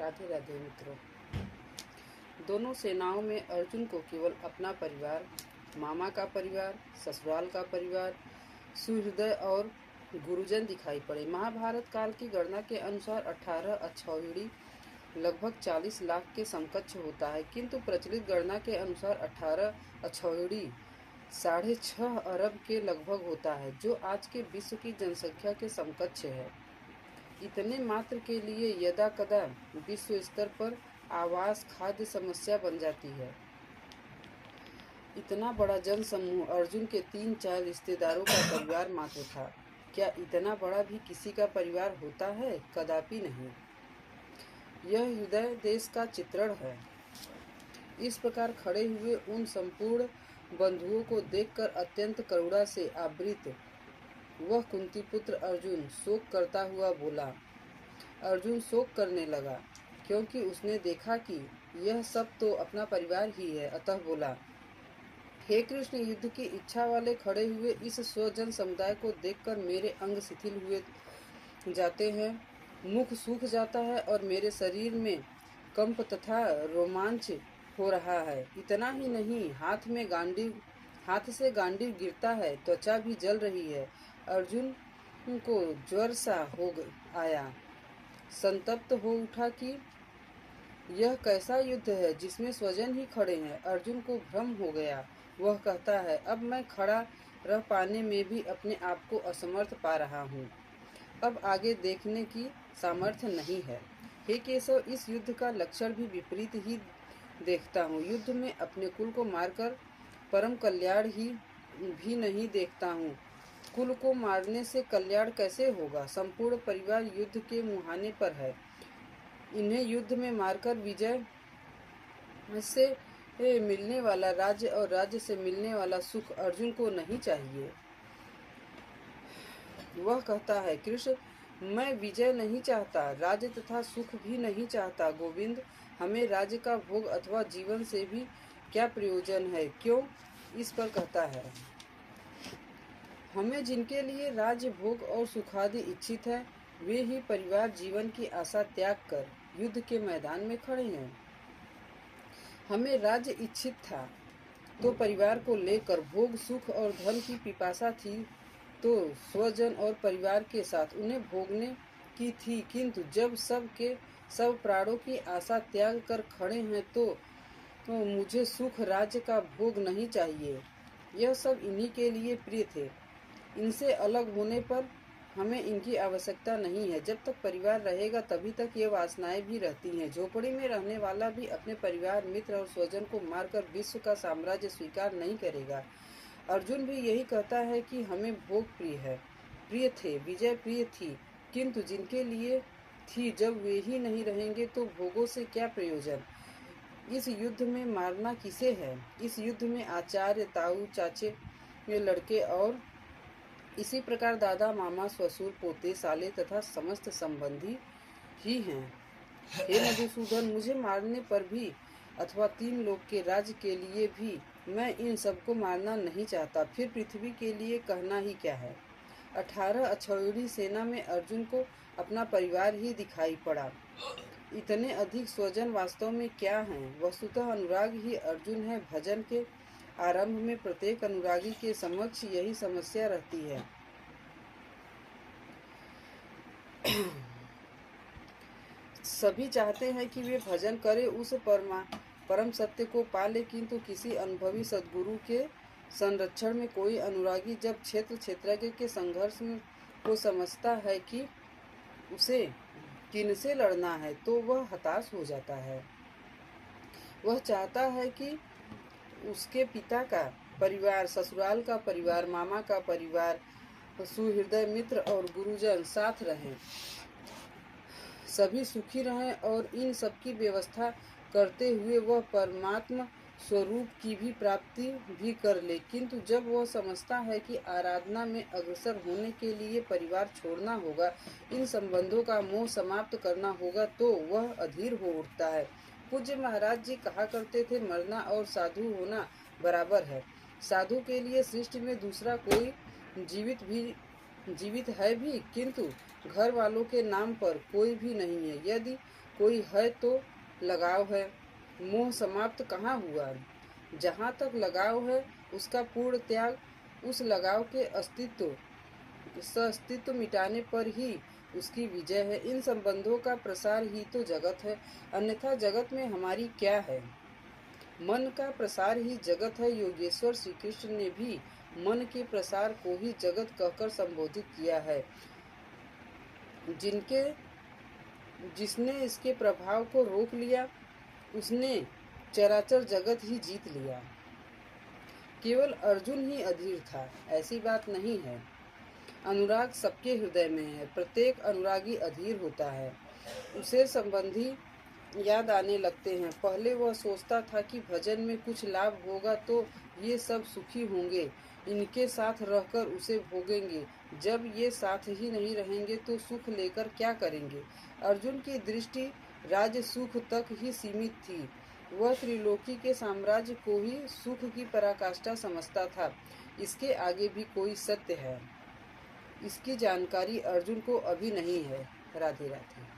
राधे राधे मित्रों। दोनों सेनाओं में अर्जुन को केवल अपना परिवार, मामा का परिवार, ससुराल का परिवार, सुहृदय और गुरुजन दिखाई पड़े। महाभारत काल की गणना के अनुसार 18 अक्षौहिणी लगभग 40 लाख के समकक्ष होता है, किंतु प्रचलित गणना के अनुसार 18 अक्षौहिणी 6.5 अरब के लगभग होता है, जो आज के विश्व की जनसंख्या के समकक्ष है। इतने मात्र के लिए यदा कदा विश्व स्तर पर आवास खाद्य समस्या बन जाती है। इतना बड़ा जन समूह अर्जुन के 3-4 रिश्तेदारों का परिवार मात्र था। क्या इतना बड़ा भी किसी का परिवार होता है? कदापि नहीं। यह हृदय देश का चित्रण है। इस प्रकार खड़े हुए उन संपूर्ण बंधुओं को देखकर अत्यंत करुणा से आवृत वह कुंती पुत्र अर्जुन शोक करता हुआ बोला। अर्जुन शोक करने लगा क्योंकि उसने देखा कि यह सब तो अपना परिवार ही है। अतः बोला, हे कृष्ण, युद्ध की इच्छा वाले खड़े हुए इस स्वजन समुदाय को देखकर मेरे अंग शिथिल हुए जाते हैं, मुख सूख जाता है और मेरे शरीर में कंप तथा रोमांच हो रहा है। इतना ही नहीं, हाथ से गांडीव गिरता है, त्वचा भी जल रही है। अर्जुन को ज्वर सा हो आया, संतप्त हो उठा कि यह कैसा युद्ध है जिसमें स्वजन ही खड़े हैं। अर्जुन को भ्रम हो गया। वह कहता है, अब मैं खड़ा रह पाने में भी अपने आप को असमर्थ पा रहा हूँ। अब आगे देखने की सामर्थ्य नहीं है। हे केशव, इस युद्ध का लक्षण भी विपरीत ही देखता हूँ। युद्ध में अपने कुल को मारकर परम कल्याण ही भी नहीं देखता हूँ। कुल को मारने से कल्याण कैसे होगा? संपूर्ण परिवार युद्ध के मुहाने पर है। इन्हें युद्ध में मारकर विजय से मिलने वाला राज्य और राज्य से मिलने वाला सुख अर्जुन को नहीं चाहिए। वह कहता है, कृष्ण, मैं विजय नहीं चाहता, राज्य तथा सुख भी नहीं चाहता। गोविंद, हमें राज्य का भोग अथवा जीवन से भी क्या प्रयोजन है? क्यों इस पर कहता है? हमें जिनके लिए राज्य भोग और सुखादि इच्छित है, वे ही परिवार जीवन की आशा त्याग कर युद्ध के मैदान में खड़े हैं। हमें राज्य इच्छित था तो परिवार को लेकर भोग सुख और धन की पिपासा थी तो स्वजन और परिवार के साथ उन्हें भोगने की थी, किंतु जब सब प्राणों की आशा त्याग कर खड़े हैं तो मुझे सुख राज्य का भोग नहीं चाहिए। यह सब इन्हीं के लिए प्रिय थे। इनसे अलग होने पर हमें इनकी आवश्यकता नहीं है। जब तक परिवार रहेगा तभी तक ये वासनाएं भी रहती हैं। झोपड़ी में रहने वाला भी अपने परिवार, मित्र और स्वजन को मारकर विश्व का साम्राज्य स्वीकार नहीं करेगा। अर्जुन भी यही कहता है कि हमें भोग प्रिय थे, विजय प्रिय थी, किंतु जिनके लिए थी जब वे ही नहीं रहेंगे तो भोगों से क्या प्रयोजन? इस युद्ध में मारना किसे है? इस युद्ध में आचार्य, ताऊ, चाचे, लड़के और इसी प्रकार दादा, मामा, ससुर, पोते, साले तथा समस्त संबंधी ही हैं। हे मधुसूदन, मुझे मारने पर भी अथवा 3 लोक के राज्य के लिए भी मैं इन सबको मारना नहीं चाहता। फिर पृथ्वी के लिए कहना ही क्या है? 18 अक्षौहिणी सेना में अर्जुन को अपना परिवार ही दिखाई पड़ा। इतने अधिक स्वजन वास्तव में क्या हैं? वस्तुतः अनुराग ही अर्जुन है। भजन के आरंभ में प्रत्येक अनुरागी के समक्ष यही समस्या रहती है। सभी चाहते हैं कि वे भजन करें, उस परम सत्य को पाले, किंतु किसी अनुभवी सद्गुरु के संरक्षण में कोई अनुरागी जब क्षेत्रज्ञ के संघर्ष को समझता है कि उसे किनसे लड़ना है, तो वह हताश हो जाता है। वह चाहता है कि उसके पिता का परिवार, ससुराल का परिवार, मामा का परिवार, सुहृदय मित्र और गुरुजन साथ रहें, सभी सुखी रहें और इन सब की व्यवस्था करते हुए वह परमात्मा स्वरूप की भी प्राप्ति भी कर ले। किंतु जब वह समझता है कि आराधना में अग्रसर होने के लिए परिवार छोड़ना होगा, इन संबंधों का मोह समाप्त करना होगा, तो वह अधीर हो उठता है। पूज्य महाराज जी कहा करते थे, मरना और साधु होना बराबर है। साधु के लिए सृष्टि में दूसरा कोई जीवित है भी, किंतु घर वालों के नाम पर कोई भी नहीं है। यदि कोई है तो लगाव है, मोह समाप्त कहाँ हुआ। जहाँ तक लगाव है उसका पूर्ण त्याग, उस लगाव के अस्तित्व मिटाने पर ही उसकी विजय है। इन संबंधों का प्रसार ही तो जगत है, अन्यथा जगत में हमारी क्या है। मन का प्रसार ही जगत है। योगेश्वर श्री कृष्ण ने भी मन के प्रसार को ही जगत कहकर संबोधित किया है। जिसने इसके प्रभाव को रोक लिया उसने चराचर जगत ही जीत लिया। केवल अर्जुन ही अधीर था, ऐसी बात नहीं है। अनुराग सबके हृदय में है, प्रत्येक अनुरागी अधीर होता है। उसे संबंधी याद आने लगते हैं। पहले वह सोचता था कि भजन में कुछ लाभ होगा तो ये सब सुखी होंगे, इनके साथ रहकर उसे भोगेंगे। जब ये साथ ही नहीं रहेंगे तो सुख लेकर क्या करेंगे। अर्जुन की दृष्टि राज्य सुख तक ही सीमित थी। वह त्रिलोकी के साम्राज्य को ही सुख की पराकाष्ठा समझता था। इसके आगे भी कोई सत्य है, इसकी जानकारी अर्जुन को अभी नहीं है। राधे राधे।